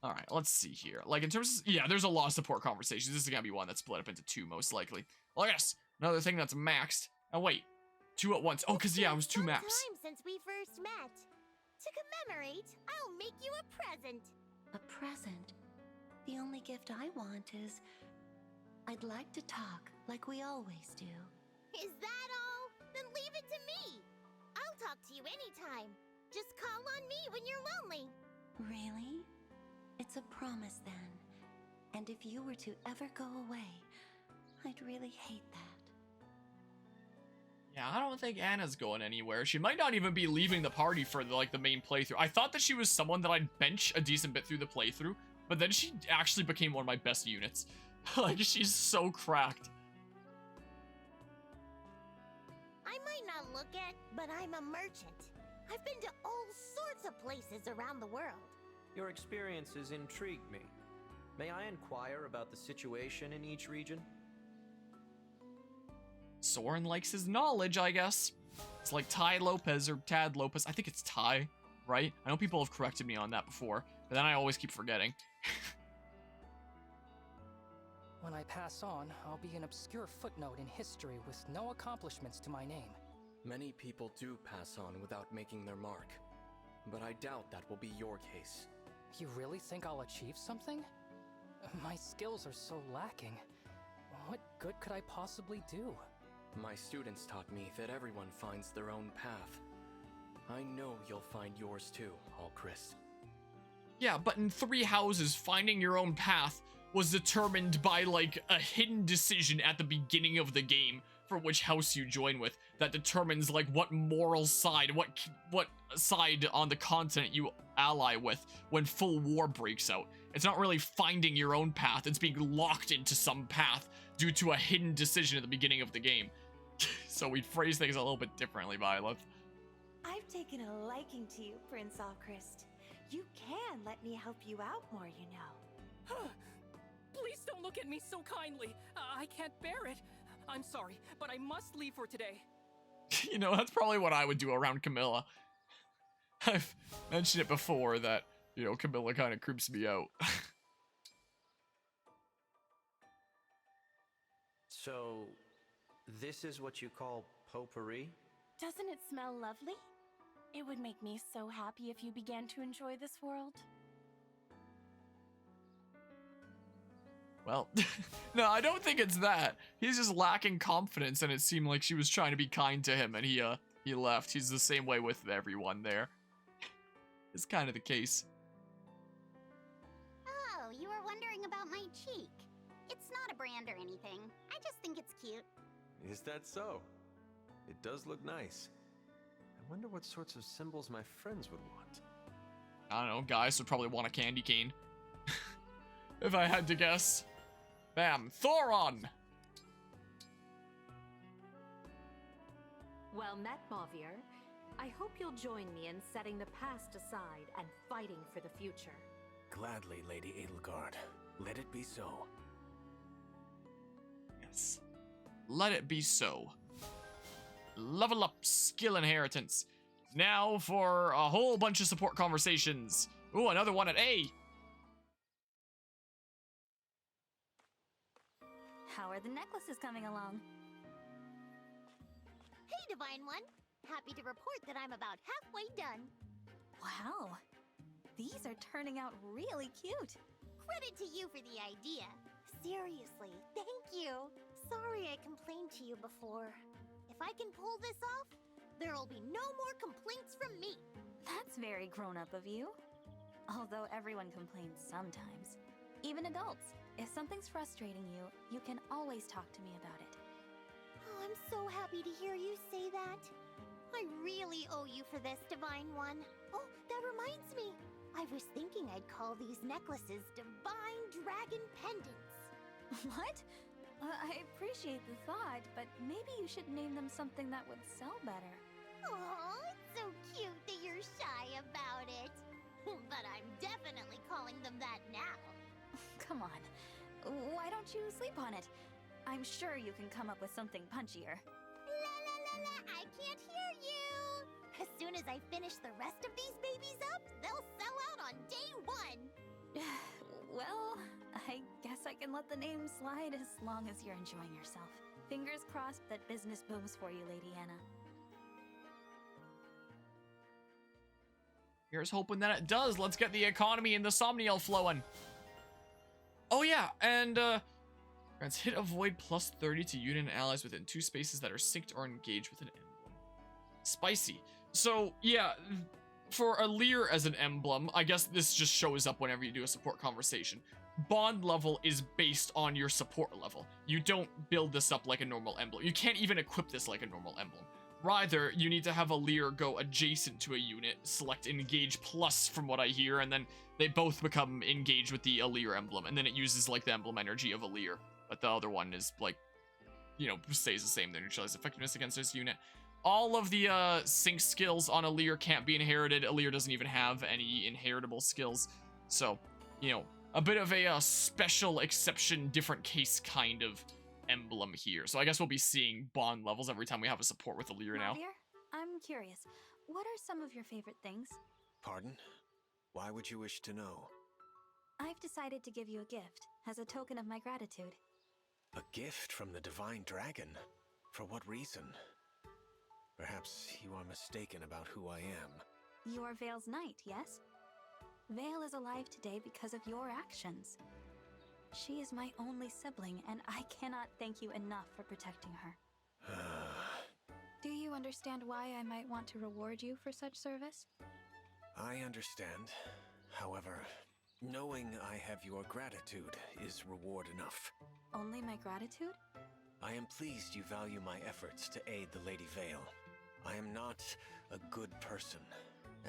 All right, let's see here. Like, in terms of, yeah, there's a lot of support conversations. This is gonna be one that's split up into two, most likely. Look at this. Another thing that's maxed. Oh, wait. 2 at once. Oh, because, yeah, it was 2 maps. Time since we first met. To commemorate, I'll make you a present. A present? The only gift I want is... I'd like to talk like we always do. Is that all? Then leave it to me. I'll talk to you anytime. Just call on me when you're lonely. Really? It's a promise then. And if you were to ever go away, I'd really hate that. Yeah, I don't think Anna's going anywhere. She might not even be leaving the party for the main playthrough. I thought that she was someone that I'd bench a decent bit through the playthrough, but then she actually became one of my best units. Like, she's so cracked. I might not look it, but I'm a merchant. I've been to all sorts of places around the world. Your experiences intrigue me. May I inquire about the situation in each region? Soren likes his knowledge, I guess. It's like Ty Lopez or Tad Lopez. I think it's Ty, right? I know people have corrected me on that before, but then I always keep forgetting. When I pass on, I'll be an obscure footnote in history with no accomplishments to my name. Many people do pass on without making their mark, but I doubt that will be your case. You really think I'll achieve something? My skills are so lacking. What good could I possibly do? My students taught me that everyone finds their own path. I know you'll find yours too, Alchris. Yeah, but in 3 houses, finding your own path was determined by, like, a hidden decision at the beginning of the game for which house you join with that determines, like, what moral side, what side on the continent you ally with when full war breaks out. It's not really finding your own path, it's being locked into some path due to a hidden decision at the beginning of the game. So we phrase things a little bit differently, Violet. I've taken a liking to you, Prince Alchrist. You can let me help you out more, you know. Please don't look at me so kindly. I can't bear it. I'm sorry, but I must leave for today. You know, that's probably what I would do around Camilla. I've mentioned it before that, you know, Camilla kind of creeps me out. So, this is what you call potpourri? Doesn't it smell lovely? It would make me so happy if you began to enjoy this world. Well, no, I don't think it's that. He's just lacking confidence, and it seemed like she was trying to be kind to him, and he left. He's the same way with everyone there. It's kind of the case. Oh, you were wondering about my cheek. It's not a brand or anything. I just think it's cute. Is that so? It does look nice. I wonder what sorts of symbols my friends would want. I don't know, guys would probably want a candy cane. If I had to guess. Bam, Thoron! Well met, Mavier. I hope you'll join me in setting the past aside and fighting for the future. Gladly, Lady Edelgard. Let it be so. Yes. Let it be so. Level up skill inheritance. Now for a whole bunch of support conversations. Ooh, another one at A. How are the necklaces coming along? Hey, Divine One. Happy to report that I'm about halfway done. Wow. These are turning out really cute. Credit to you for the idea. Seriously, thank you. Sorry I complained to you before. If I can pull this off, there'll be no more complaints from me. That's very grown-up of you. Although everyone complains sometimes. Even adults. If something's frustrating you, you can always talk to me about it. Oh, I'm so happy to hear you say that. I really owe you for this, Divine One. Oh, that reminds me. I was thinking I'd call these necklaces Divine Dragon Pendants. What? I appreciate the thought, but maybe you should name them something that would sell better. Oh, it's so cute that you're shy about it. But I'm definitely calling them that now. Come on. Why don't you sleep on it? I'm sure you can come up with something punchier. La la la la, I can't hear you! As soon as I finish the rest of these babies up, they'll sell out on day 1. can let the name slide as long as you're enjoying yourself. Fingers crossed that business booms for you, Lady Anna. Here's hoping that it does. Let's get the economy and the Somniel flowing. Oh yeah, and grants hit avoid plus 30 to unit and allies within 2 spaces that are synced or engaged with an emblem. Spicy. So yeah, for a Lear as an emblem, I guess this just shows up whenever you do a support conversation. Bond level is based on your support level. You don't build this up like a normal emblem. You can't even equip this like a normal emblem. Rather, you need to have a Lear go adjacent to a unit, select engage plus from what I hear, and then they both become engaged with the Lear emblem, and then it uses like the emblem energy of a Lear. But the other one is like, you know, stays the same. They neutralize effectiveness against this unit. All of the sync skills on a Lear can't be inherited. A Lear doesn't even have any inheritable skills. So, you know, a bit of a special exception, different case kind of emblem here. So I guess we'll be seeing bond levels every time we have a support with a Lear now. Javier, I'm curious. What are some of your favorite things? Pardon? Why would you wish to know? I've decided to give you a gift as a token of my gratitude. A gift from the Divine Dragon? For what reason? Perhaps you are mistaken about who I am. You are Vale's knight, yes? Vale is alive today because of your actions. She is my only sibling, and I cannot thank you enough for protecting her. Do you understand why I might want to reward you for such service? I understand. However, knowing I have your gratitude is reward enough. Only my gratitude? I am pleased you value my efforts to aid the Lady Vale. I am not a good person.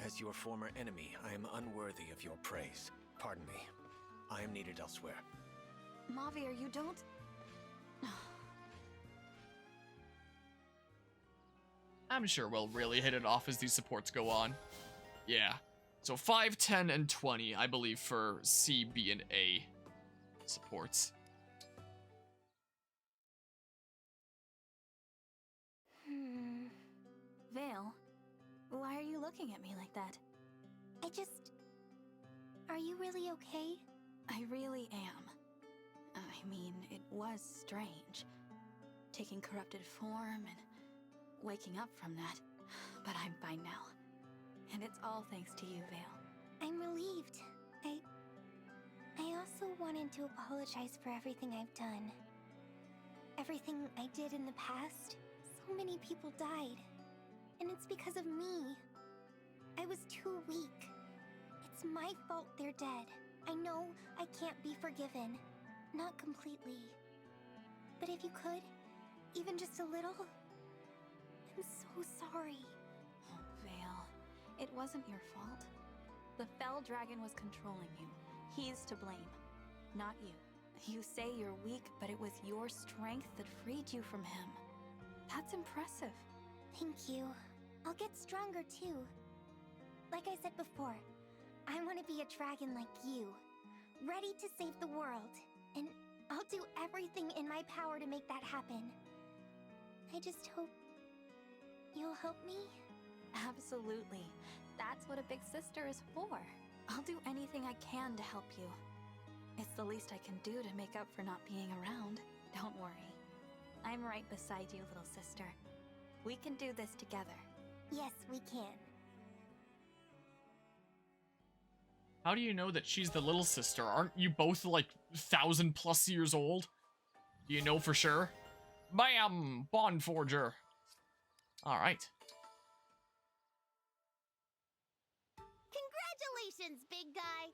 As your former enemy, I am unworthy of your praise. Pardon me. I am needed elsewhere. Javier, you don't... I'm sure we'll really hit it off as these supports go on. Yeah. So 5, 10, and 20, I believe, for C, B, and A supports. Vale, why are you looking at me like that? Are you really okay? I really am. I mean, it was strange. Taking corrupted form and waking up from that. But I'm fine now. And it's all thanks to you, Vale. I'm relieved. I also wanted to apologize for everything I've done. Everything I did in the past. So many people died. And it's because of me. I was too weak. It's my fault they're dead. I know I can't be forgiven. Not completely. But if you could, even just a little, I'm so sorry. Oh, Vale, it wasn't your fault. The Fell Dragon was controlling you. He's to blame, not you. You say you're weak, but it was your strength that freed you from him. That's impressive. Thank you. I'll get stronger too. Like I said before, I want to be a dragon like you, ready to save the world. And I'll do everything in my power to make that happen. I just hope you'll help me? Absolutely. That's what a big sister is for. I'll do anything I can to help you. It's the least I can do to make up for not being around. Don't worry. I'm right beside you, little sister. We can do this together. Yes, we can. How do you know that she's the little sister? Aren't you both like 1,000+ years old? Do you know for sure? Bam! Bond Forger. Alright. Congratulations, big guy!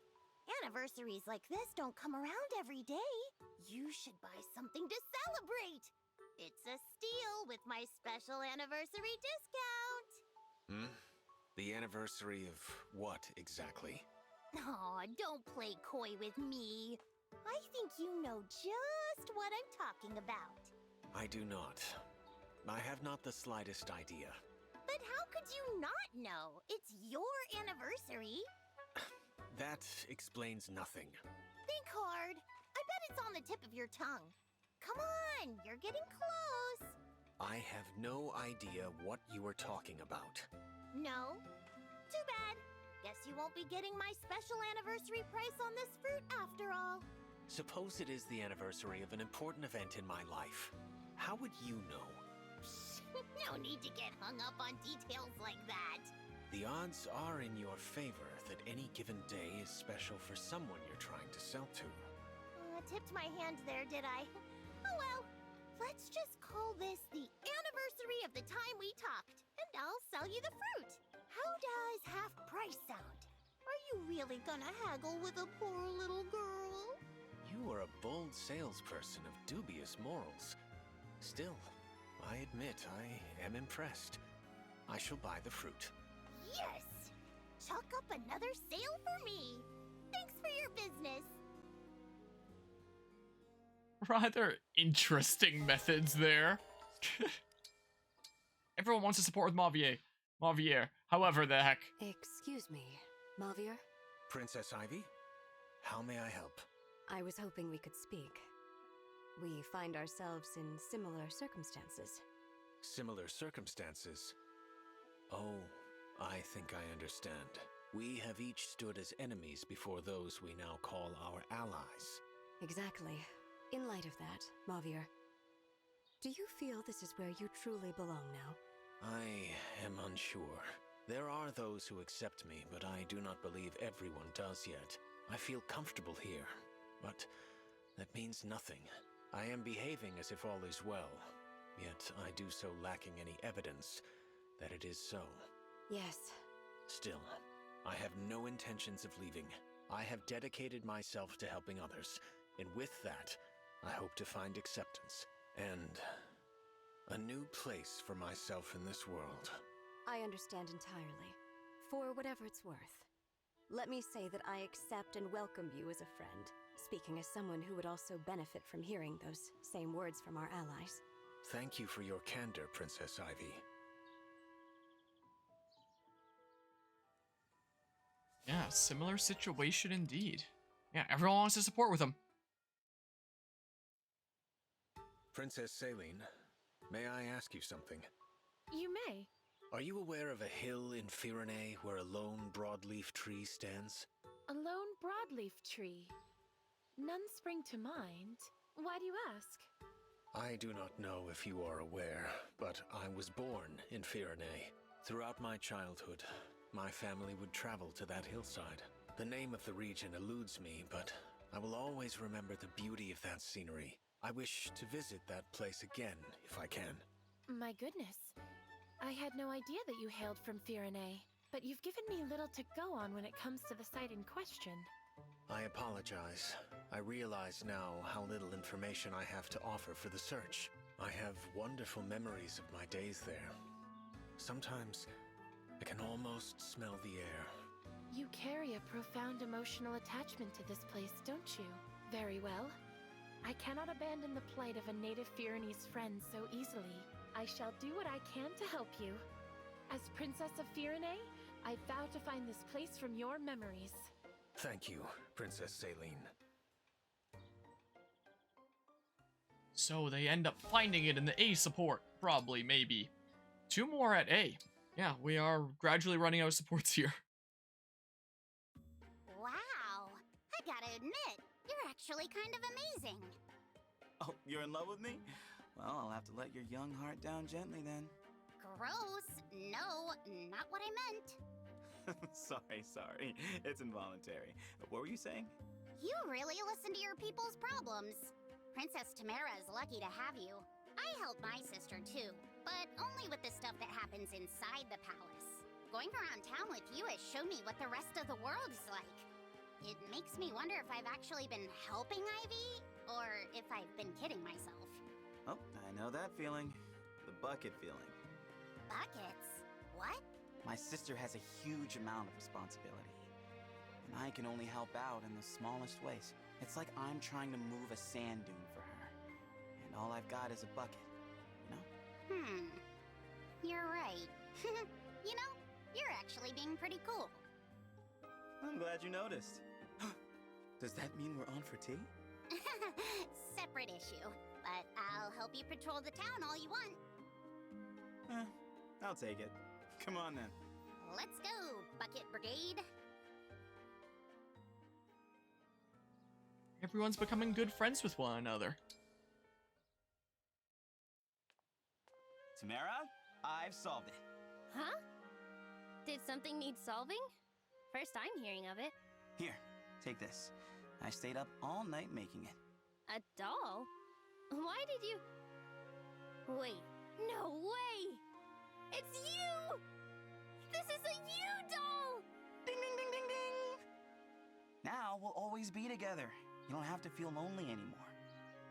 Anniversaries like this don't come around every day. You should buy something to celebrate. It's a steal with my special anniversary discount. The anniversary of what exactly? Aw, don't play coy with me. I think you know just what I'm talking about. I do not. I have not the slightest idea. But how could you not know? It's your anniversary. That explains nothing. Think hard. I bet it's on the tip of your tongue. Come on, you're getting close. I have no idea what you are talking about. No? Too bad. Guess you won't be getting my special anniversary price on this fruit after all. Suppose it is the anniversary of an important event in my life. How would you know? No need to get hung up on details like that. The odds are in your favor that any given day is special for someone you're trying to sell to. Tipped my hand there, did I? Oh well, let's just call this the anniversary of the time we talked, and I'll sell you the fruit. How does half price sound? Are you really gonna haggle with a poor little girl? You are a bold salesperson of dubious morals. Still, I admit I am impressed. I shall buy the fruit. Yes! Chalk up another sale for me. Thanks for your business. Rather interesting methods there. Everyone wants to support with Mavier. However the heck. Excuse me, Mavier? Princess Ivy, how may I help? I was hoping we could speak. We find ourselves in similar circumstances. Similar circumstances? Oh, I think I understand. We have each stood as enemies before those we now call our allies. Exactly. In light of that, Mavier, do you feel this is where you truly belong now? I am unsure. There are those who accept me, but I do not believe everyone does yet. I feel comfortable here, but that means nothing. I am behaving as if all is well, yet I do so lacking any evidence that it is so. Yes. Still, I have no intentions of leaving. I have dedicated myself to helping others, and with that, I hope to find acceptance and a new place for myself in this world. I understand entirely, for whatever it's worth. Let me say that I accept and welcome you as a friend, speaking as someone who would also benefit from hearing those same words from our allies. Thank you for your candor, Princess Ivy. Yeah, similar situation indeed. Yeah, everyone wants to support with him. Princess Celine, may I ask you something? You may. Are you aware of a hill in Firene where a lone broadleaf tree stands? A lone broadleaf tree. None spring to mind. Why do you ask? I do not know if you are aware, but I was born in Firene. Throughout my childhood, my family would travel to that hillside. The name of the region eludes me, but I will always remember the beauty of that scenery. I wish to visit that place again, if I can. My goodness. I had no idea that you hailed from Firene, but you've given me little to go on when it comes to the site in question. I apologize. I realize now how little information I have to offer for the search. I have wonderful memories of my days there. Sometimes I can almost smell the air. You carry a profound emotional attachment to this place, don't you? Very well. I cannot abandon the plight of a native Firenese friend so easily. I shall do what I can to help you. As Princess of Firene, I vow to find this place from your memories. Thank you, Princess Celine. So they end up finding it in the A support, probably, maybe. 2 more at A. Yeah, we are gradually running out of supports here. Wow, I gotta admit, you're actually kind of amazing. Oh, you're in love with me? Well, I'll have to let your young heart down gently then. Gross. No, not what I meant. Sorry. It's involuntary. What were you saying? You really listen to your people's problems. Princess Tamara is lucky to have you. I help my sister too, but only with the stuff that happens inside the palace. Going around town with you has shown me what the rest of the world is like. It makes me wonder if I've actually been helping Ivy, or if I've been kidding myself. Oh, I know that feeling. The bucket feeling. Buckets? What? My sister has a huge amount of responsibility, and I can only help out in the smallest ways. It's like I'm trying to move a sand dune for her, and all I've got is a bucket, you know? You're right. You know, you're actually being pretty cool. I'm glad you noticed. Does that mean we're on for tea? Separate issue, but I'll help you patrol the town all you want. I'll take it. Come on then. Let's go, Bucket Brigade. everyone's becoming good friends with one another. Tamara, I've solved it. Huh? Did something need solving? First I'm hearing of it. Here, take this. I stayed up all night making it. A doll? Why did you... Wait, no way! It's you! This is a you doll! Ding, ding, ding, ding, ding! Now we'll always be together. You don't have to feel lonely anymore.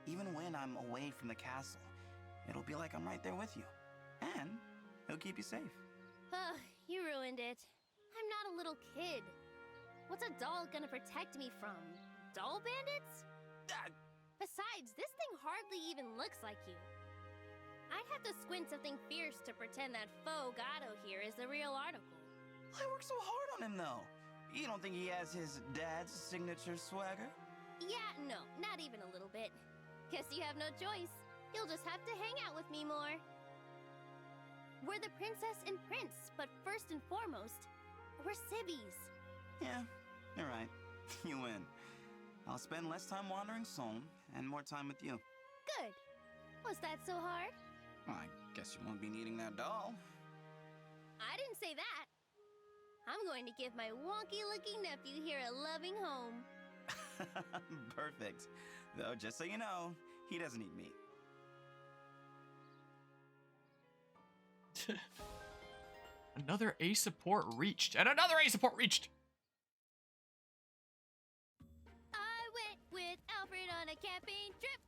Even when I'm away from the castle, it'll be like I'm right there with you. And it'll keep you safe. Ugh, you ruined it. I'm not a little kid. What's a doll gonna protect me from? Doll bandits? Besides, this thing hardly even looks like you. I'd have to squint something fierce to pretend that faux Gato here is the real article. I worked so hard on him, though. You don't think he has his dad's signature swagger? Yeah, no, not even a little bit. Guess you have no choice. You'll just have to hang out with me more. We're the princess and prince, but first and foremost, we're civvies. Yeah, you're right. You win. I'll spend less time wandering Solm and more time with you. Good. Was that so hard? Well, I guess you won't be needing that doll. I didn't say that. I'm going to give my wonky-looking nephew here a loving home. Perfect. Though, just so you know, he doesn't eat meat. Another A support reached. And another A support reached! I went with Alfred on a camping trip.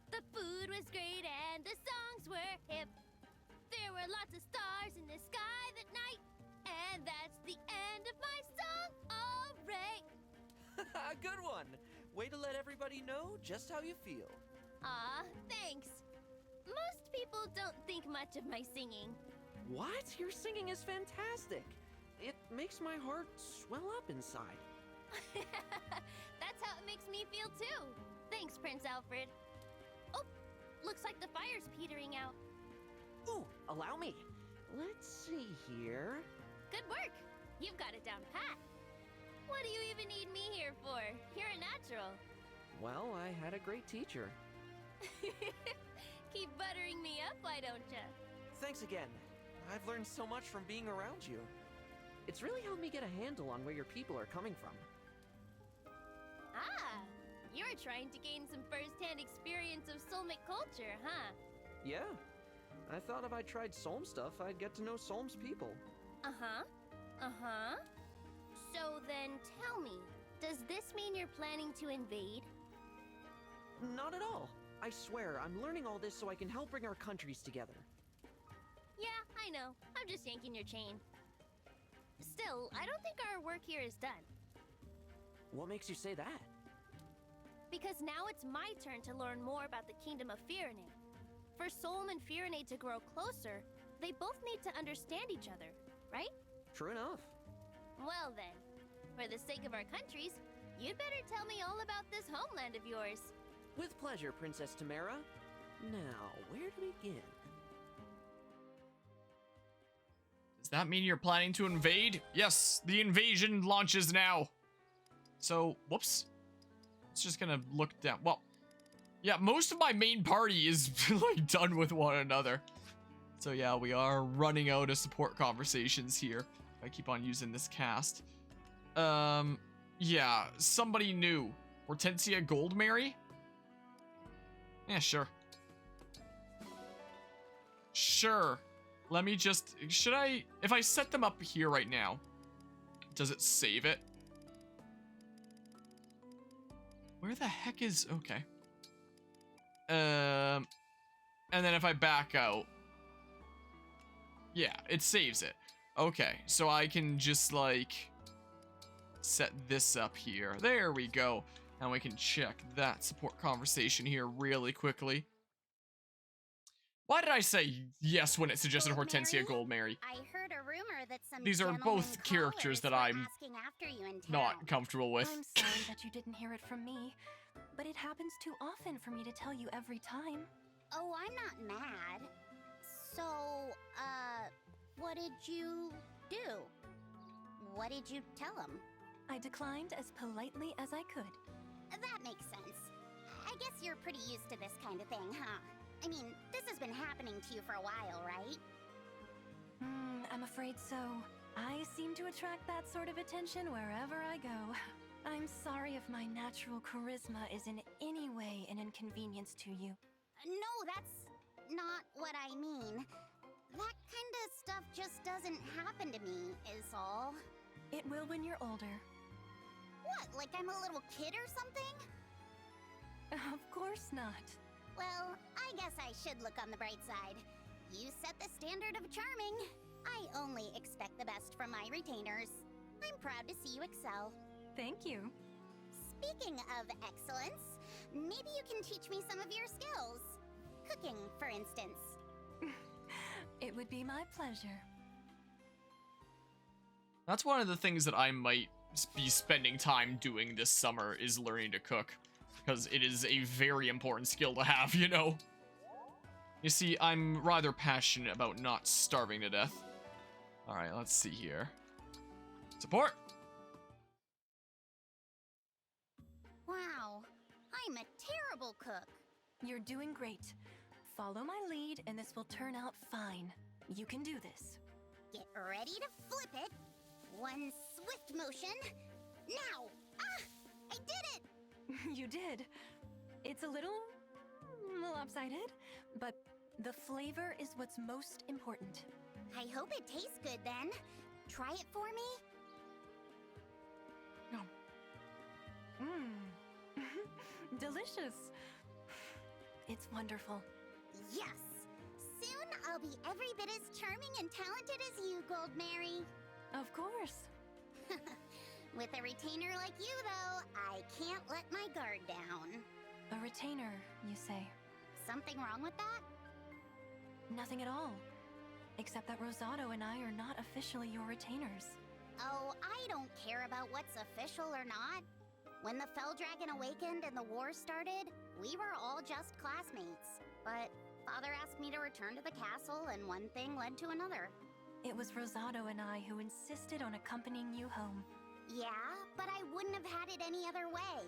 The food was great and the songs were hip. There were lots of stars in the sky that night. And that's the end of my song. All right. Good one. Way to let everybody know just how you feel. Aw, thanks. Most people don't think much of my singing. What? Your singing is fantastic. It makes my heart swell up inside. That's how it makes me feel too. Thanks, Prince Alfred. Oh, looks like the fire's petering out. Ooh, allow me. Let's see here. Good work. You've got it down pat. What do you even need me here for? You're a natural. Well, I had a great teacher. Keep buttering me up, why don't ya? Thanks again. I've learned so much from being around you. It's really helped me get a handle on where your people are coming from. Ah, you're trying to gain some first-hand experience of Solmic culture, huh? Yeah. I thought if I tried Solm stuff, I'd get to know Solm's people. Uh-huh. Uh-huh. So then tell me, does this mean you're planning to invade? Not at all. I swear, I'm learning all this so I can help bring our countries together. Yeah, I know. I'm just yanking your chain. Still, I don't think our work here is done. What makes you say that? Because now it's my turn to learn more about the Kingdom of Firenade. For Solm and Firenade to grow closer, they both need to understand each other, right? True enough. Well then, for the sake of our countries, you'd better tell me all about this homeland of yours. With pleasure, Princess Tamara. Now, where to begin? Does that mean you're planning to invade? Yes, the invasion launches now. So, whoops. It's just gonna look down. Well, yeah, most of my main party is like done with one another. So yeah, we are running out of support conversations here. I keep on using this cast. Yeah, somebody new. Hortensia Goldmary? Yeah, sure. Sure. Let me just, should I, if I set them up here right now, does it save it? Where the heck is, okay. And then if I back out, yeah, it saves it. Okay, so I can just like set this up here. There we go. Now we can check that support conversation here really quickly. Why did I say yes when it suggested Hortensia Goldmary? I heard a rumor that some These are both characters that I'm asking after you in town. not comfortable with. I'm sorry that you didn't hear it from me, but it happens too often for me to tell you every time. Oh, I'm not mad. So, what did you do? What did you tell him? I declined as politely as I could. That makes sense. you're pretty used to this kind of thing, huh? I mean, this has been happening to you for a while, right? I'm afraid so. I seem to attract that sort of attention wherever I go. I'm sorry if my natural charisma is in any way an inconvenience to you. No, that's not what I mean. That kind of stuff just doesn't happen to me, is all. It will when you're older. What, like I'm a little kid or something? Of course not. Well, I guess I should look on the bright side. You set the standard of charming. I only expect the best from my retainers. I'm proud to see you excel. Thank you. Speaking of excellence, maybe you can teach me some of your skills. Cooking, for instance. It would be my pleasure. That's one of the things that I might be spending time doing this summer, is learning to cook. Because it is a very important skill to have, you know? You see, I'm rather passionate about not starving to death. Alright, let's see here. Support! Wow, I'm a terrible cook. You're doing great. Follow my lead and this will turn out fine. You can do this. Get ready to flip it. One swift motion. Now! Ah! I did it! You did. It's a little lopsided, but the flavor is what's most important. I hope it tastes good then. Try it for me. Delicious. It's wonderful. Yes! Soon I'll be every bit as charming and talented as you, Goldmary. Of course. With a retainer like you, though, I can't let my guard down. A retainer, you say? Something wrong with that? Nothing at all. Except that Rosado and I are not officially your retainers. Oh, I don't care about what's official or not. When the Fell Dragon awakened and the war started, we were all just classmates. But Father asked me to return to the castle, and one thing led to another. It was Rosado and I who insisted on accompanying you home. Yeah, but I wouldn't have had it any other way.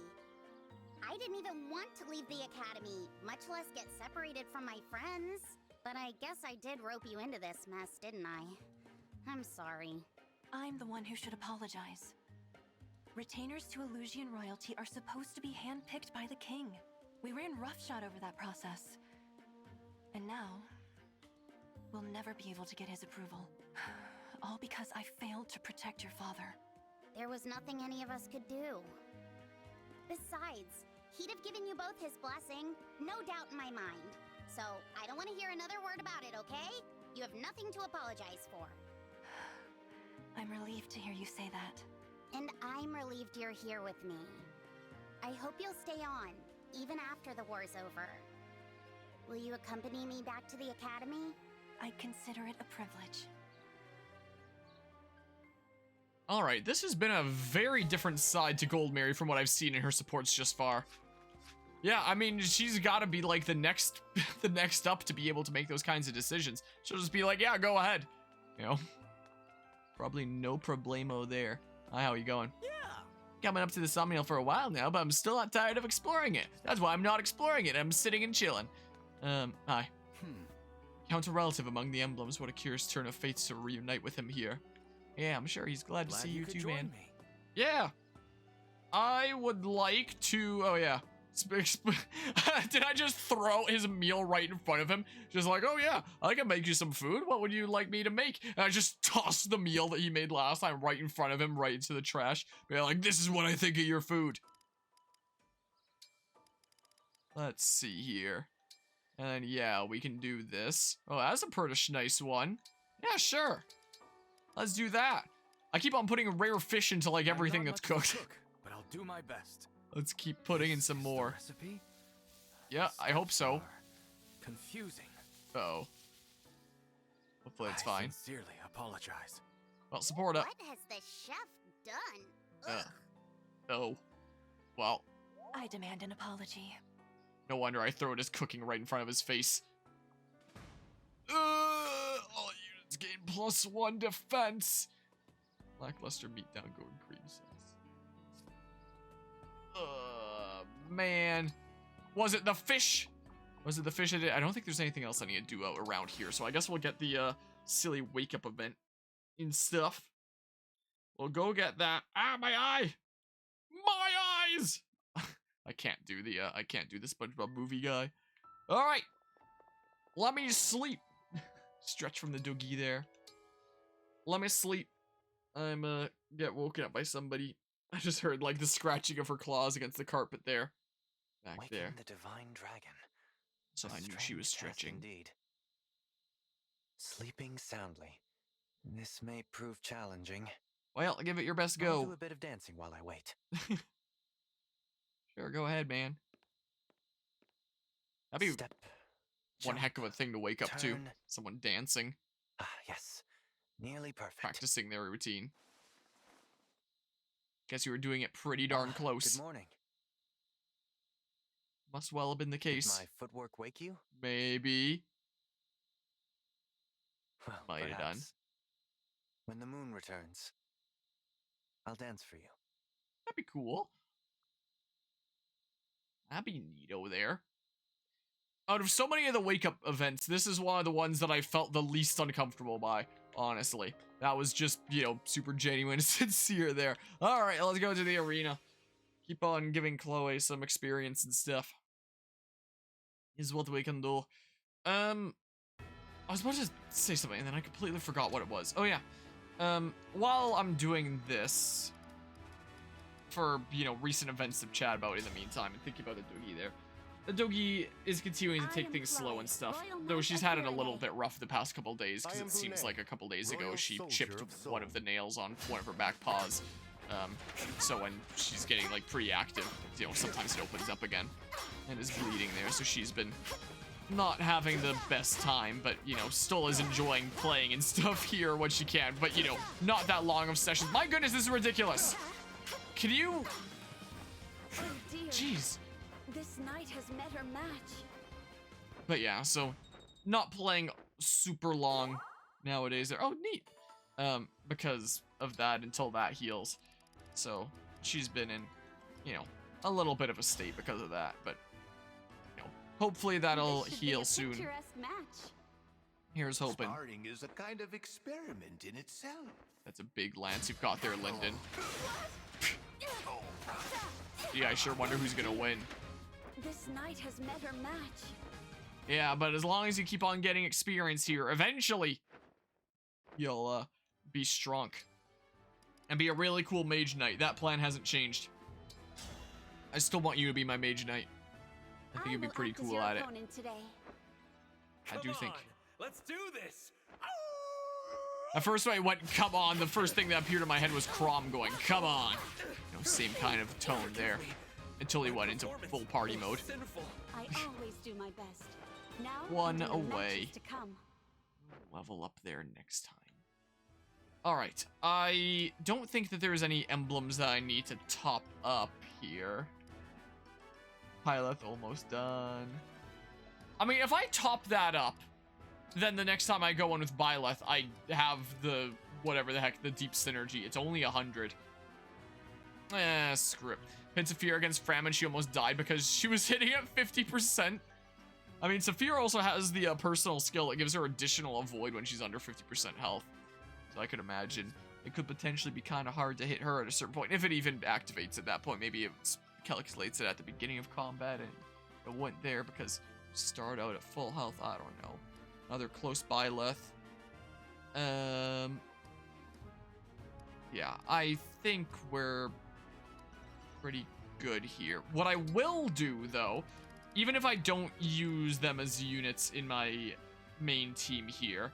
I didn't even want to leave the academy, much less get separated from my friends. But I guess I did rope you into this mess, didn't I? I'm sorry. I'm the one who should apologize. Retainers to Illusian royalty are supposed to be handpicked by the king. We ran roughshod over that process. And now, we'll never be able to get his approval. All because I failed to protect your father. There was nothing any of us could do. Besides, he'd have given you both his blessing, no doubt in my mind. So, I don't want to hear another word about it, okay? You have nothing to apologize for. I'm relieved to hear you say that. And I'm relieved you're here with me. I hope you'll stay on, even after the war's over. Will you accompany me back to the academy? I'd consider it a privilege. Alright, this has been a very different side to Goldmary from what I've seen in her supports just far. Yeah, I mean, she's gotta be like the next up to be able to make those kinds of decisions. She'll just be like, yeah, go ahead. You know? Probably no problemo there. Hi, how are you going? Yeah. Coming up to the thumbnail for a while now, but I'm still not tired of exploring it. That's why I'm not exploring it. I'm sitting and chilling. Hi. Count a relative among the emblems. What a curious turn of fate to reunite with him here. Yeah, I'm sure he's glad to see you too, man. Yeah. I would like to... Oh, yeah. Did I just throw his meal right in front of him? Just like, oh yeah, I can make you some food. What would you like me to make? And I just tossed the meal that he made last time right in front of him, right into the trash. Be like, this is what I think of your food. Let's see here. And then, yeah, we can do this. Oh, that's a pretty nice one. Yeah, sure. Let's do that. I keep on putting rare fish into, like, everything that's cooked. But I'll do my best. Let's keep putting in some more. Recipe? Yeah, I hope so. Confusing. Uh-oh. Hopefully it's fine. I sincerely apologize. Well, support up. What has the chef done? Ugh. Oh. Well. I demand an apology. No wonder I throw it as cooking right in front of his face. All units gain +1 defense. Lackluster beatdown golden cream sauce. Man. Was it the fish? Was it the fish I did? I don't think there's anything else I need to do around here, so I guess we'll get the silly wake up event and stuff. We'll go get that. Ah, my eye! My eyes! I can't do the SpongeBob movie guy. All right, let me sleep. Stretch from the doogie there. Let me sleep. I'm get woken up by somebody. I just heard like the scratching of her claws against the carpet there. Back Waking there. the divine dragon. So A I knew she was strange task stretching. Indeed. Sleeping soundly. This may prove challenging. Well, give it your best I'll go. do a bit of dancing while I wait. Sure, go ahead, man. That'd be Step, one jump, heck of a thing to wake up to. turn. Someone dancing, Ah, yes. Nearly perfect. practicing their routine. Guess you were doing it pretty darn close. Good morning. Must well have been the Did case. my footwork wake you? Maybe. Well, Might have done. perhaps. When the moon returns, I'll dance for you. That'd be cool. That'd be neato there. Out of so many of the wake up events, this is one of the ones that I felt the least uncomfortable by, honestly. That was just, you know, super genuine and sincere there. Alright, let's go to the arena. Keep on giving Chloe some experience and stuff. Is what we can do. I was about to say something and then I completely forgot what it was. Oh yeah. While I'm doing this, for, you know, recent events to chat about in the meantime, and thinking about the doogie there. The doogie is continuing to take things slow and stuff, though she's had it a little bit rough the past couple days, because it seems like a couple days ago she chipped one of the nails on one of her back paws. So when she's getting, like, pretty active, you know, sometimes it opens up again, and is bleeding there, so she's been not having the best time, but, you know, still is enjoying playing and stuff here when she can, but, you know, not that long of sessions. My goodness, this is ridiculous! Can you... Oh dear. Jeez. This knight has met her match. But yeah, so not playing super long nowadays there. Oh, neat. Because of that until that heals. So she's been in, you know, a little bit of a state because of that, but you know, hopefully that'll This should be heal a soon. picturesque match. Here's hoping. Sparring is a kind of experiment in itself. That's a big lance you've got there, Lyndon. Yeah, I sure wonder who's gonna win. This knight has met her match. Yeah, but as long as you keep on getting experience here, eventually you'll be strong and be a really cool mage knight. That plan hasn't changed. I still want you to be my mage knight. I think you'd be pretty cool at it. I do think. Let's do this. At first when I went, come on, the first thing that appeared in my head was Crom going, come on. You know, same kind of tone there. Until he went into full party mode. I always do my best. Now, One onto the away. matches to come. Level up there next time. Alright, I don't think that there's any emblems that I need to top up here. Pilot almost done. I mean, if I top that up, then the next time I go in with Byleth, I have the, whatever the heck, the deep synergy. It's only 100. Screw it. Hit Saphira against Fram and she almost died because she was hitting at 50%. I mean, Saphira also has the personal skill that gives her additional avoid when she's under 50% health. So I could imagine it could potentially be kind of hard to hit her at a certain point. If it even activates at that point, maybe it calculates it at the beginning of combat and it went there because start out at full health. I don't know. Another close Byleth. Yeah, I think we're pretty good here. What I will do, though, even if I don't use them as units in my main team here,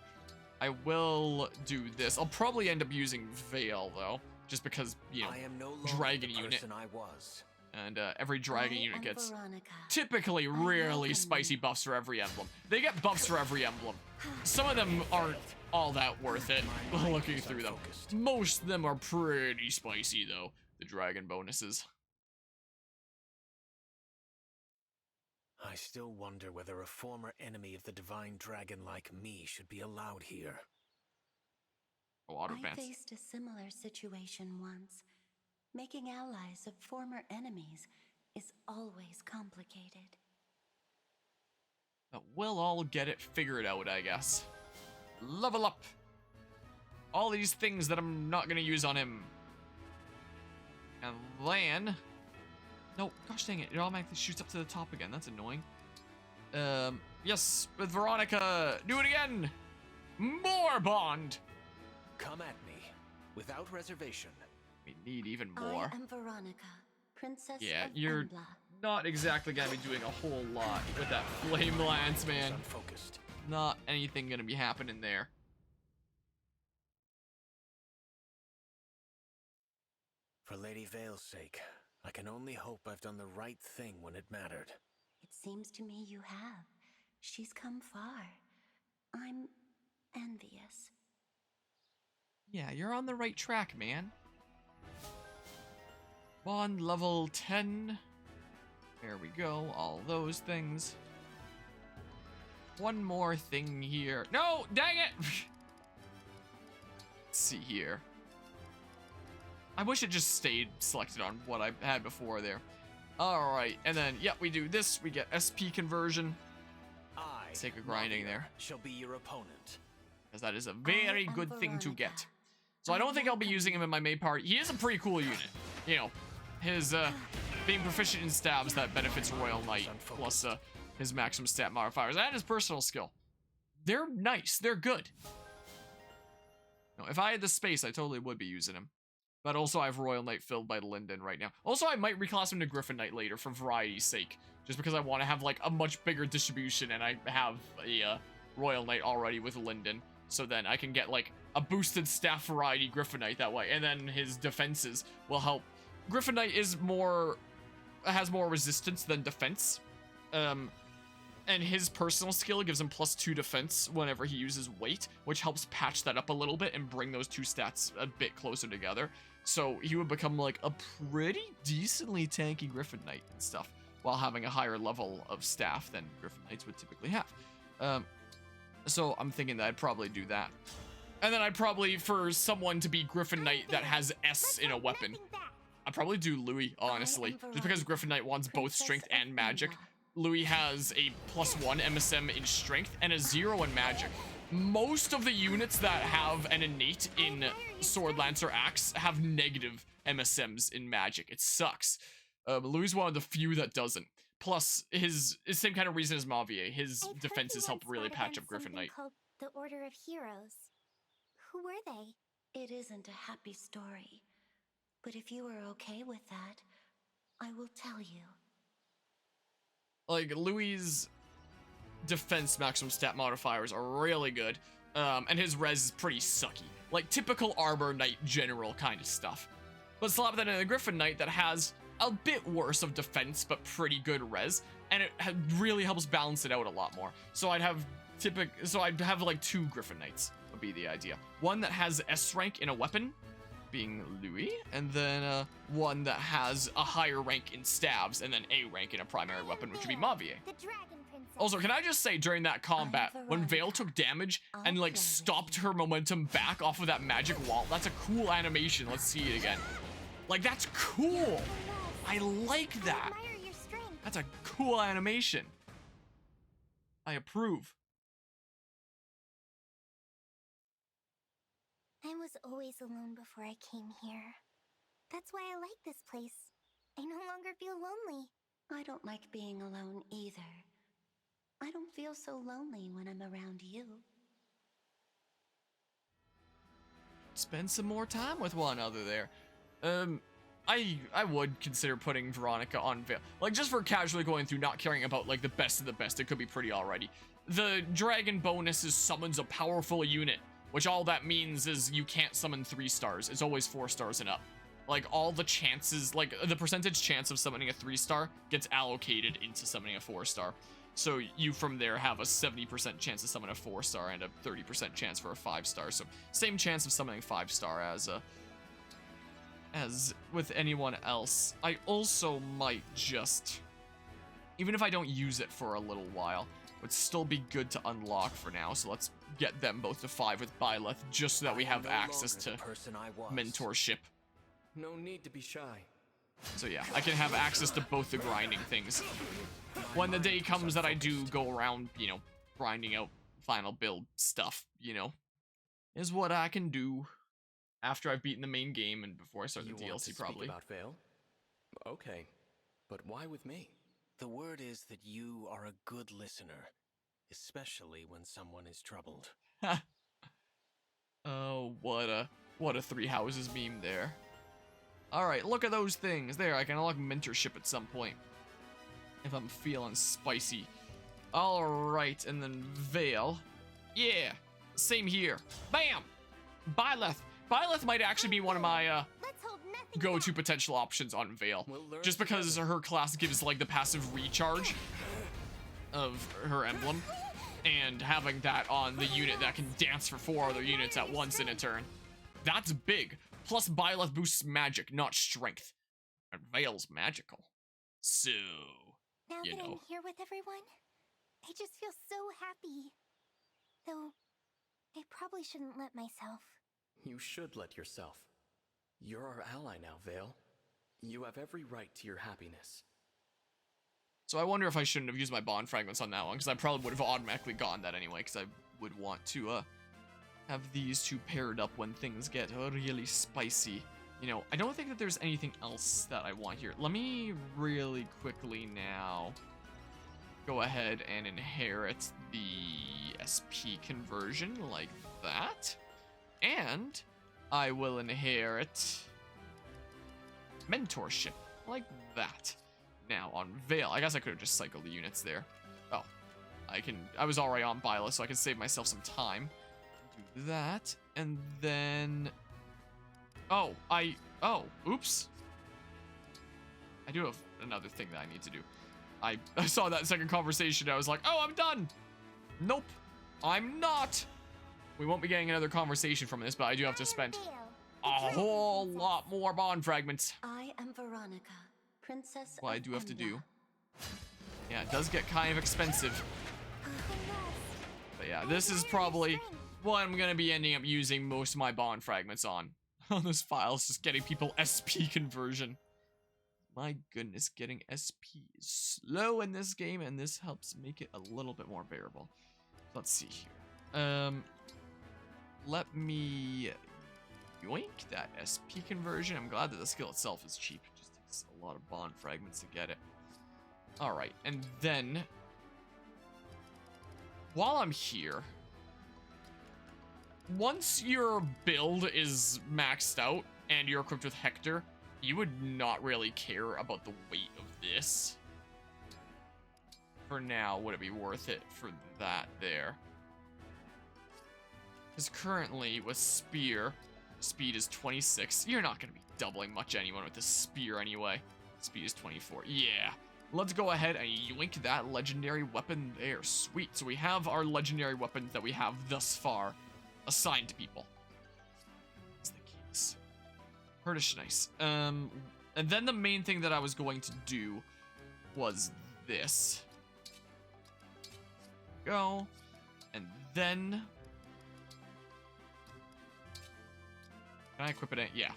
I will do this. I'll probably end up using Veil, though, just because, you know, I am no dragon longer the unit. person I was. And every dragon unit gets Veronica. typically really spicy buffs for every emblem. They get buffs for every emblem. Some of them aren't all that worth it, looking through them. Most of them are pretty spicy, though, the dragon bonuses. I still wonder whether a former enemy of the divine dragon like me should be allowed here. I faced a similar situation once. Making allies of former enemies is always complicated. But we'll all get it figured out, I guess. Level up. All these things that I'm not gonna use on him. And then... No, gosh dang it. It automatically shoots up to the top again. That's annoying. Yes, with Veronica. Do it again. More bond. Come at me, without reservation. We need even more. I am Veronica, Princess Yeah, of you're Emblem. not exactly gonna be doing a whole lot with that flame lance, man. Unfocused. Not anything gonna be happening there. For Lady Vale's sake, I can only hope I've done the right thing when it mattered. It seems to me you have. She's come far. I'm envious. Yeah, you're on the right track, man. Bond level 10. There we go, all those things. One more thing here. No, dang it! Let's see here. I wish it just stayed selected on what I had before there. Alright, and then, yeah, we do this. We get SP conversion. Sake of grinding there. Shall be your opponent. Because that is a very good thing to get. So I don't think I'll be using him in my main party. He is a pretty cool unit. You know, his being proficient in stabs that benefits Royal Knight, plus his maximum stat modifiers, and his personal skill. They're nice. They're good. No, if I had the space, I totally would be using him. But also I have Royal Knight filled by Linden right now. Also, I might reclass him to Griffin Knight later for variety's sake. Just because I want to have, like, a much bigger distribution, and I have a Royal Knight already with Linden. So then I can get, like, a boosted staff variety Griffin Knight that way. And then his defenses will help. Griffin Knight is has more resistance than defense. And his personal skill gives him +2 defense whenever he uses weight, which helps patch that up a little bit and bring those two stats a bit closer together. So he would become, like, a pretty decently tanky Griffin Knight and stuff, while having a higher level of staff than Griffin Knights would typically have. So I'm thinking that I'd probably do that. And then I'd probably, for someone to be Griffin Knight that has S in a weapon, I'd probably do Louis, honestly. Just because Griffin Knight wants both strength and magic. Louis has a +1 MSM in strength and a 0 in magic. Most of the units that have an innate in Sword, Lance, or Axe have negative MSMs in magic. It sucks. Louis is one of the few that doesn't. Plus, his same kind of reason as Mavier. His defenses help really patch up Griffin Knight. Called the Order of Heroes. Who were they? It isn't a happy story. But if you are okay with that, I will tell you. Like, Louis' defense maximum stat modifiers are really good. And his res is pretty sucky. Like, typical Arbor Knight general kind of stuff. But slap that in a Griffin Knight that has a bit worse of defense, but pretty good res, and it really helps balance it out a lot more. So I'd have like 2 Griffin Knights would be the idea. One that has S rank in a weapon, being Louis, and then one that has a higher rank in stabs, and then A rank in a primary weapon, which would be Mavier. Also, can I just say, during that combat, when Vale took damage and, like, stopped her momentum back off of that magic wall, that's a cool animation. Let's see it again. Like, that's cool. I like that. That's a cool animation. I approve. I was always alone before I came here. That's why I like this place. I no longer feel lonely. I don't like being alone either. I don't feel so lonely when I'm around you. Spend some more time with one another there. I would consider putting Veronica on Vale. Like, just for casually going through, not caring about, like, the best of the best, it could be pretty alrighty. The dragon bonus is summons a powerful unit, which all that means is you can't summon 3 stars. It's always 4 stars and up. Like, all the chances, like, the percentage chance of summoning a 3-star gets allocated into summoning a 4-star. So you, from there, have a 70% chance to summon a 4-star and a 30% chance for a 5-star. So same chance of summoning 5-star as with anyone else. I also might just, even if I don't use it for a little while, would still be good to unlock for now. So let's get them both to 5 with Byleth, just so that we have access to mentorship. No need to be shy. So yeah, I can have access to both the grinding things. When the day comes that I do go around, you know, grinding out final build stuff, you know, is what I can do after I've beaten the main game and before I start the You want to DLC, probably. speak about Vale? Okay, but why with me? The word is that you are a good listener, especially when someone is troubled. Oh, what a Three Houses meme there. Alright, look at those things. There, I can unlock mentorship at some point. If I'm feeling spicy. Alright, and then Vale. Yeah, same here. Bam! Byleth. Byleth might actually be one of my go-to potential options on Vale. Just because her class gives like the passive recharge of her emblem. And having that on the unit that can dance for 4 other units at once in a turn. That's big. Plus Byleth boosts magic, not strength. And Vale's magical. So, Now you that I'm know. here with everyone, I just feel so happy. Though, I probably shouldn't let myself. You should let yourself. You're our ally now, Vale. You have every right to your happiness. So I wonder if I shouldn't have used my bond fragments on that one, because I probably would have automatically gotten that anyway, because I would want to have these two paired up when things get really spicy. You know, I don't think that there's anything else that I want here. Let me really quickly now go ahead and inherit the SP conversion like that. And I will inherit mentorship like that. Now on Vale, I guess I could have just cycled the units there. Oh, I was already on Byleth, so I can save myself some time. Do that, and then, oops. I do have another thing that I need to do. I saw that second conversation, I was like, oh, I'm done. Nope, I'm not. We won't be getting another conversation from this, but I do have to spend a whole lot more bond fragments. I am Veronica, Princess Well, I of do have to Emblem. do. Yeah, it does get kind of expensive. But yeah, this is probably what I'm gonna be ending up using most of my bond fragments on. On this file, it's just getting people SP conversion. My goodness, getting SP is slow in this game, and this helps make it a little bit more bearable. Let's see here. Let me yoink that SP conversion. I'm glad that the skill itself is cheap. It just takes a lot of bond fragments to get it. Alright, and then while I'm here, once your build is maxed out and you're equipped with Hector, you would not really care about the weight of this. For now, would it be worth it for that there? Because currently with Spear, speed is 26. You're not going to be doubling much anyone with the Spear anyway. Speed is 24. Yeah. Let's go ahead and yoink that legendary weapon there. Sweet. So we have our legendary weapons that we have thus far assigned to people. That's the case. Kurdish nice. And then the main thing that I was going to do was this. Go. And then can I equip it? Yeah.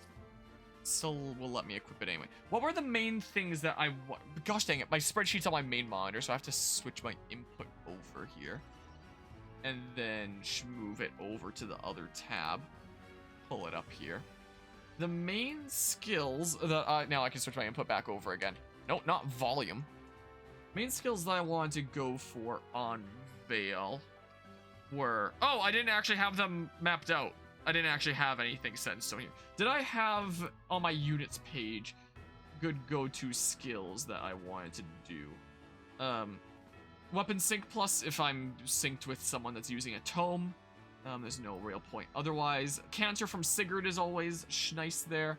Still will let me equip it anyway. What were the main things that I want? Gosh dang it, my spreadsheet's on my main monitor, so I have to switch my input over here. And then move it over to the other tab. Pull it up here. The main skills that now I can switch my input back over again. Nope, not volume. Main skills that I wanted to go for on Vale were... Oh, I didn't actually have them mapped out. I didn't actually have anything set in stone here. Did I have on my units page good go-to skills that I wanted to do? Weapon sync plus if I'm synced with someone that's using a tome. There's no real point. Otherwise, Cancer from Sigurd is always nice there.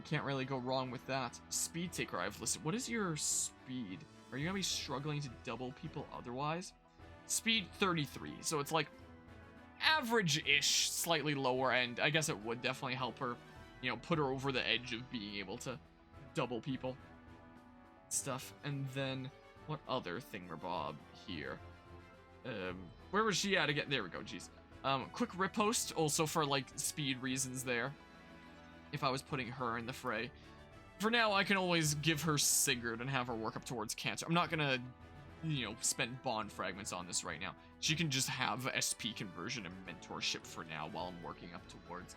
Can't really go wrong with that. Speed Taker I've listed. What is your speed? Are you gonna be struggling to double people otherwise? Speed 33, so it's like average-ish, slightly lower end. I guess it would definitely help her, you know, put her over the edge of being able to double people. Stuff. And then, what other thingamabob here? Where was she at again? There we go, jeez. Quick riposte, also for, like, speed reasons there. If I was putting her in the fray. for now, I can always give her Sigurd and have her work up towards Cancer. I'm not gonna, you know, spend bond fragments on this right now. She can just have SP conversion and mentorship for now while I'm working up towards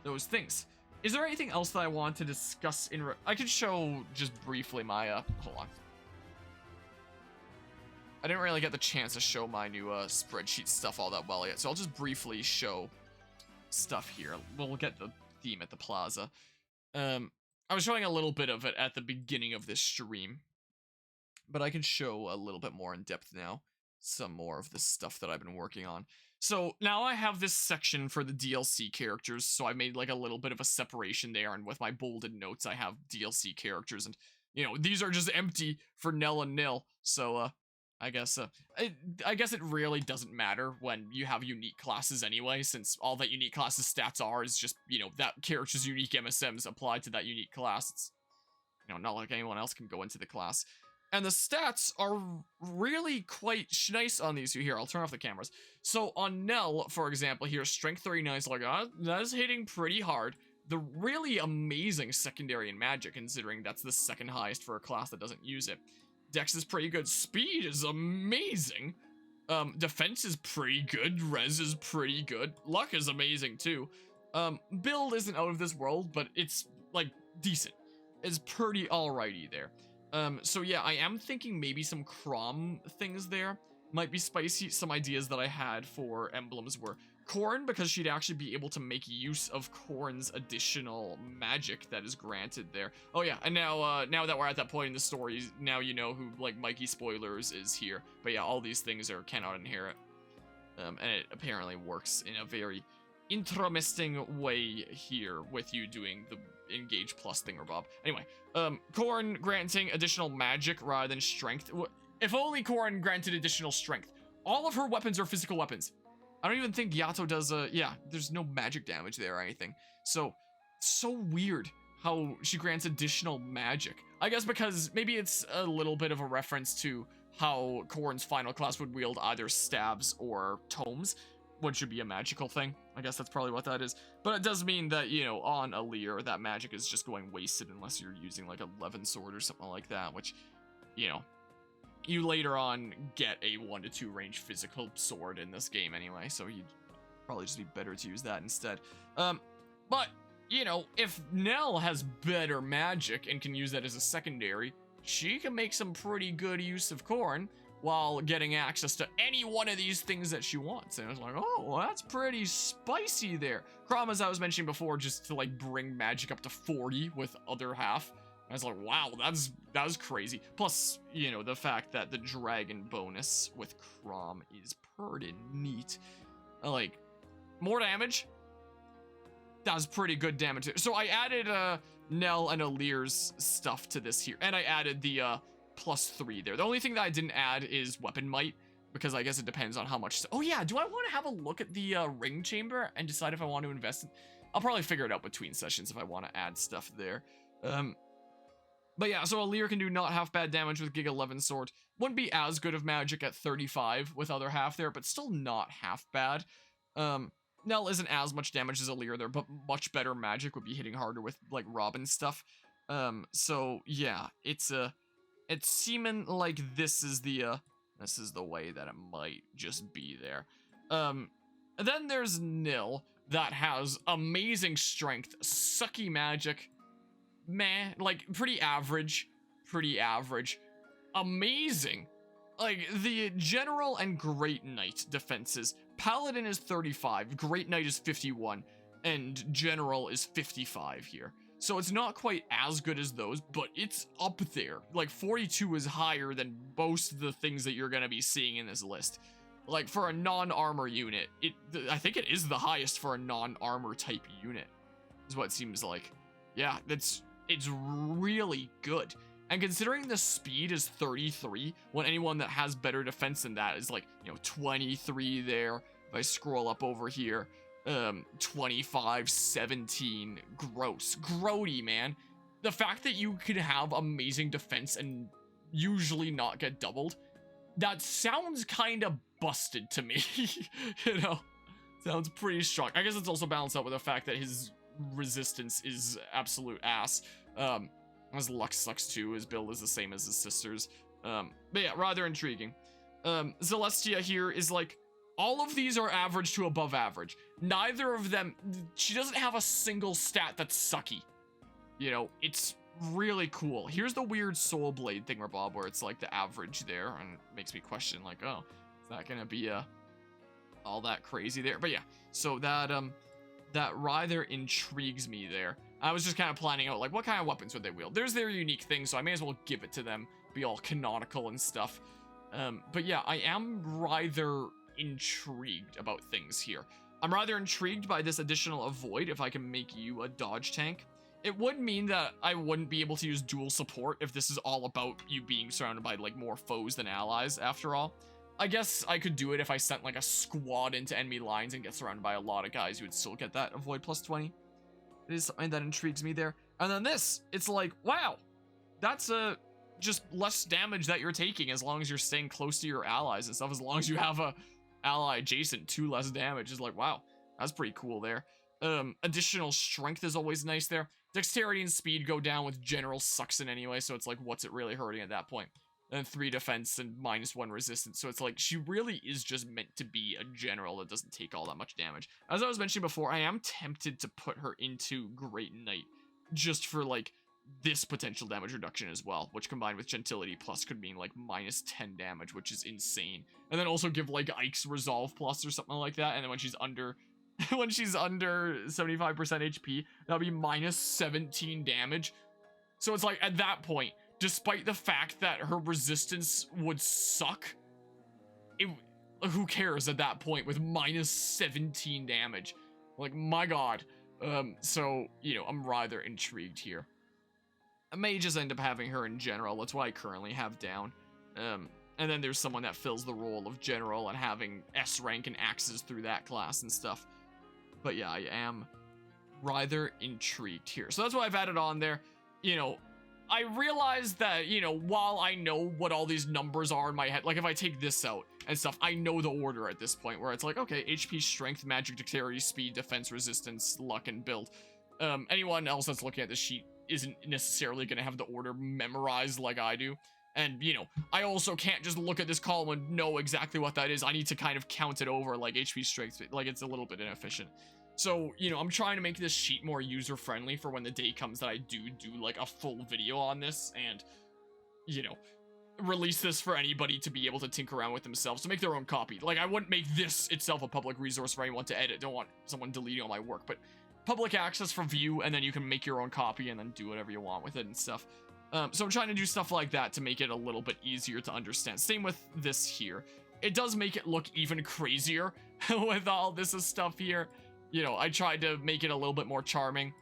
those things. Is there anything else that I want to discuss I can show just briefly my, hold on. I didn't really get the chance to show my new, spreadsheet stuff all that well yet, so I'll just briefly show stuff here. We'll get the theme at the plaza. I was showing a little bit of it at the beginning of this stream, but I can show a little bit more in depth now. Some more of the stuff that I've been working on. So now I have this section for the DLC characters, so I made like a little bit of a separation there, and with my bolded notes I have DLC characters, and you know, these are just empty for Nell and Nil, so I guess it really doesn't matter when you have unique classes anyway, since all that unique class's stats are is just, you know, that character's unique MSMs applied to that unique class. It's, you know, not like anyone else can go into the class. And the stats are really quite nice on these two here. I'll turn off the cameras. So on Nell, for example, here, strength 39 is like, that is hitting pretty hard. The really amazing secondary in magic, considering that's the second highest for a class that doesn't use it. Dex is pretty good. Speed is amazing. Defense is pretty good. Res is pretty good. Luck is amazing too. Build isn't out of this world, but it's like decent. It's pretty alrighty there. So yeah, I am thinking maybe some Crom things there might be spicy. Some ideas that I had for emblems were Corn, because she'd actually be able to make use of Corn's additional magic that is granted there. Oh yeah, and now that we're at that point in the story, now you know who, like, Mikey Spoilers is here. But yeah, all these things cannot inherit. And it apparently works in a very interesting way here with you doing the engage plus thingamabob. Anyway, Corn granting additional magic rather than strength. If only Corn granted additional strength. All of her weapons are physical weapons. I don't even think Yato does yeah, there's no magic damage there or anything. So weird how she grants additional magic. I guess because maybe it's a little bit of a reference to how Corn's final class would wield either stabs or tomes, which should be a magical thing. I guess that's probably what that is. But it does mean that, you know, on Alir, that magic is just going wasted unless you're using like a Levin sword or something like that, which, you know, you later on get a 1 to 2 range physical sword in this game anyway, so you'd probably just be better to use that instead. But, you know, if Nell has better magic and can use that as a secondary, she can make some pretty good use of Corn while getting access to any one of these things that she wants. And I was like, oh, well, that's pretty spicy there. Crom, as I was mentioning before, just to like bring magic up to 40 with other half. I was like, wow, that was crazy. Plus, you know, the fact that the dragon bonus with Crom is pretty neat. Like, more damage. That was pretty good damage. So I added Nell and Alir's stuff to this here. And I added the +3 there. The only thing that I didn't add is weapon might, because I guess it depends on how much. Oh yeah, do I want to have a look at the ring chamber and decide if I want to invest in? I'll probably figure it out between sessions if I want to add stuff there. But yeah, so Alir can do not half bad damage with Giga 11 sword. Wouldn't be as good of magic at 35 with other half there, but still not half bad. Nell isn't as much damage as Alir there, but much better magic would be hitting harder with like Robin stuff. So yeah, it's seeming like this is the way that it might just be there. And then there's Nil that has amazing strength, sucky magic, meh, like pretty average, amazing. Like the General and Great Knight defenses, Paladin is 35, Great Knight is 51, and General is 55 here. So it's not quite as good as those, but it's up there. Like 42 is higher than most of the things that you're gonna be seeing in this list. Like for a non-armor unit, I think it is the highest for a non-armor type unit, is what it seems like. Yeah, it's really good. And considering the speed is 33, when anyone that has better defense than that is like, you know, 23 there. If I scroll up over here, 25, 17, gross. Grody, man. The fact that you could have amazing defense and usually not get doubled, that sounds kind of busted to me. You know, sounds pretty strong. I guess it's also balanced out with the fact that his resistance is absolute ass. His luck sucks too. His build is the same as his sister's. But yeah, rather intriguing. Celestia here is like, all of these are average to above average. Neither of them, she doesn't have a single stat that's sucky. You know, it's really cool. Here's the weird soul blade thingamabob where it's like the average there, and it makes me question like, oh, is that gonna be all that crazy there? But yeah, so that rather intrigues me there. I was just kind of planning out like what kind of weapons would they wield. There's their unique thing, so I may as well give it to them, be all canonical and stuff. But yeah, I am rather intrigued about things here. I'm rather intrigued by this additional avoid if I can make you a dodge tank. It would mean that I wouldn't be able to use dual support if this is all about you being surrounded by like more foes than allies after all. I guess I could do it if I sent like a squad into enemy lines and get surrounded by a lot of guys. You would still get that avoid plus 20. It is something that intrigues me there. And then this, it's like, wow, that's just less damage that you're taking as long as you're staying close to your allies and stuff. As long as you have a ally adjacent to less damage, is like, wow, that's pretty cool there. Additional strength is always nice there. Dexterity and speed go down with general sucks in anyway, so it's like, what's it really hurting at that point? And 3 defense and -1 resistance, so it's like, she really is just meant to be a general that doesn't take all that much damage. As I was mentioning before, I am tempted to put her into Great Knight, just for like, this potential damage reduction as well, which combined with Gentility Plus could mean like -10 damage, which is insane. And then also give like Ike's Resolve Plus or something like that, and then when she's under when she's under 75% HP, that'll be -17 damage. So it's like, at that point, despite the fact that her resistance would suck, who cares at that point with -17 damage? Like, my god. So, you know, I'm rather intrigued here. I may just end up having her in general. That's what I currently have down. And then there's someone that fills the role of general and having S rank and axes through that class and stuff. But yeah, I am rather intrigued here. So that's why I've added on there. You know, I realized that, you know, while I know what all these numbers are in my head, like if I take this out and stuff, I know the order at this point where it's like, okay, HP, strength, magic, dexterity, speed, defense, resistance, luck, and build. Anyone else that's looking at the sheet isn't necessarily going to have the order memorized like I do. And, you know, I also can't just look at this column and know exactly what that is. I need to kind of count it over, like HP, strength, like it's a little bit inefficient. So, you know, I'm trying to make this sheet more user-friendly for when the day comes that I do like a full video on this and, you know, release this for anybody to be able to tinker around with themselves, to make their own copy. Like, I wouldn't make this itself a public resource for anyone to edit. Don't want someone deleting all my work, but public access for view, and then you can make your own copy and then do whatever you want with it and stuff. So I'm trying to do stuff like that to make it a little bit easier to understand. Same with this here. It does make it look even crazier with all this stuff here. You know, I tried to make it a little bit more charming.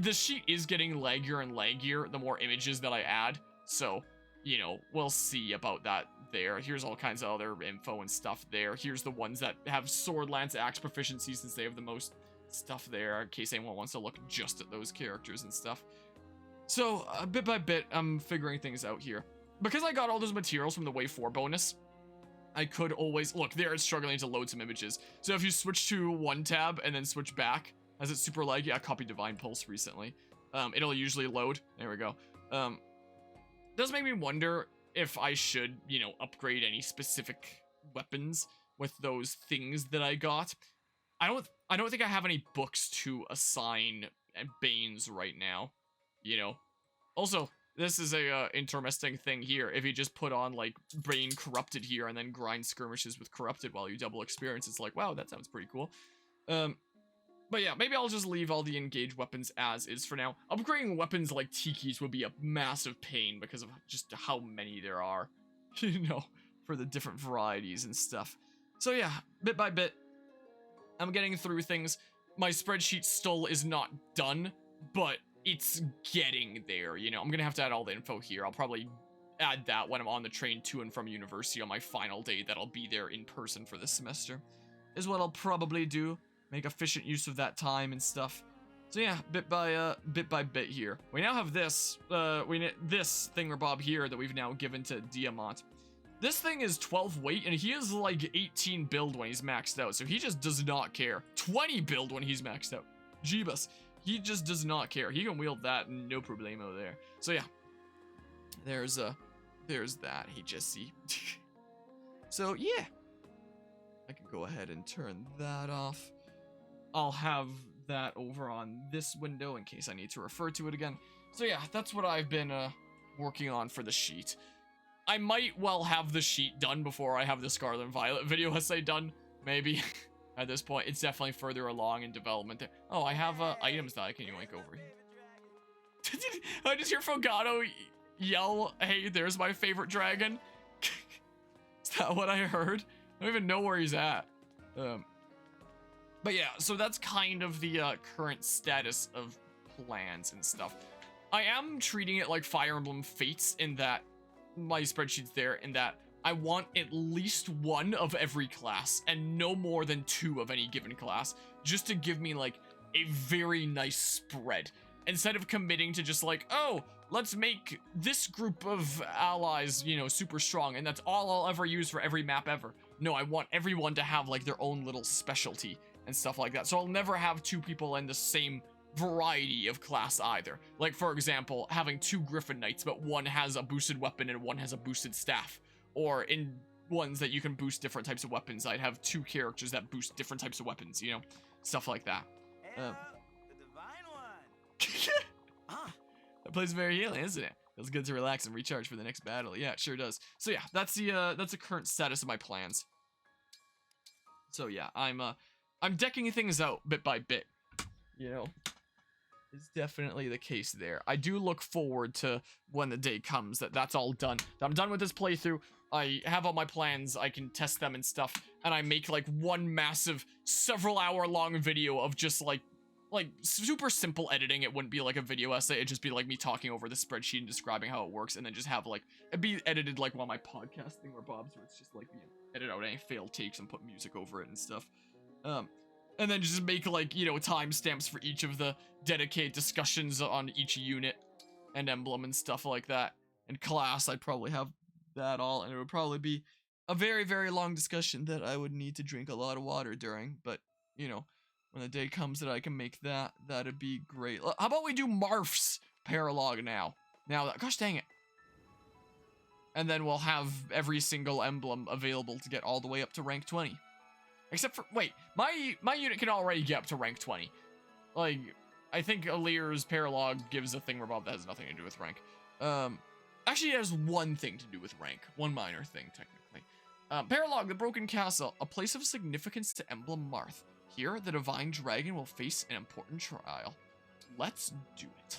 The sheet is getting laggier and laggier the more images that I add. So, you know, we'll see about that there. Here's all kinds of other info and stuff there. Here's the ones that have sword, lance, axe proficiency since they have the most stuff there in case anyone wants to look just at those characters and stuff. So, bit by bit, I'm figuring things out here. Because I got all those materials from the Wave 4 bonus, I could always... Look, there it's struggling to load some images. So if you switch to one tab and then switch back, as it's super laggy, I copied Divine Pulse recently. It'll usually load. There we go. Does make me wonder if I should, you know, upgrade any specific weapons with those things that I got. I don't think I have any books to assign Banes right now, you know. Also, this is a interesting thing here. If you just put on like Bane Corrupted here and then grind skirmishes with Corrupted while you double experience, it's like, wow, that sounds pretty cool. But yeah, maybe I'll just leave all the engaged weapons as is for now. Upgrading weapons like Tiki's would be a massive pain because of just how many there are, you know, for the different varieties and stuff. So yeah, bit by bit, I'm getting through things. My spreadsheet still is not done, but it's getting there, you know. I'm gonna have to add all the info here. I'll probably add that when I'm on the train to and from university on my final day that I'll be there in person for this semester, is what I'll probably do. Make efficient use of that time and stuff. So yeah, bit by bit here. We now have this, this thingamabob here that we've now given to Diamant. This thing is 12 weight, and he is like 18 build when he's maxed out, so he just does not care. 20 build when he's maxed out. Jeebus. He just does not care. He can wield that, no problemo there. So yeah, there's that. Hey, Jesse. So, yeah. I can go ahead and turn that off. I'll have that over on this window in case I need to refer to it again. So yeah, that's what I've been working on for the sheet. I might well have the sheet done before I have the Scarlet and Violet video essay done. Maybe. At this point, it's definitely further along in development there. Oh, I have items that I can yoink over here. I just hear Fogado yell, "Hey, there's my favorite dragon." Is that what I heard? I don't even know where he's at. But yeah, so that's kind of the current status of plans and stuff. I am treating it like Fire Emblem Fates in that my spreadsheet's there, in that I want at least one of every class and no more than 2 of any given class, just to give me like a very nice spread. Instead of committing to just like, oh, let's make this group of allies, you know, super strong, and that's all I'll ever use for every map ever. No, I want everyone to have like their own little specialty and stuff like that. So I'll never have 2 people in the same variety of class either. Like, for example, having 2 Griffin Knights, but one has a boosted weapon and one has a boosted staff. Or in ones that you can boost different types of weapons, I'd have 2 characters that boost different types of weapons, you know? Stuff like that. The Divine One! That plays very healing, isn't it? Feels good to relax and recharge for the next battle. Yeah, it sure does. So yeah, that's the current status of my plans. So yeah, I'm decking things out bit by bit. You know, it's definitely the case there. I do look forward to when the day comes that that's all done. That I'm done with this playthrough. I have all my plans. I can test them and stuff, and I make like one massive several-hour-long video of just like super simple editing. It wouldn't be like a video essay. It'd just be like me talking over the spreadsheet and describing how it works, and then just have like it'd be edited like one of my podcast thing or Bob's, where it's just like, you know, edit out any failed takes and put music over it and stuff. And then just make like, you know, timestamps for each of the dedicated discussions on each unit and emblem and stuff like that. And class, I'd probably have that all, and it would probably be a very, very long discussion that I would need to drink a lot of water during. But, you know, when the day comes that I can make that, that'd be great. How about we do Marf's paralog now? Gosh dang it. And then we'll have every single emblem available to get all the way up to rank 20. Except for, wait, my unit can already get up to rank 20. Like, I think Alir's paralog gives a thing where that has nothing to do with rank. Actually, it has one thing to do with rank. One minor thing, technically. Paralog, the Broken Castle, a place of significance to Emblem Marth. Here, the Divine Dragon will face an important trial. Let's do it.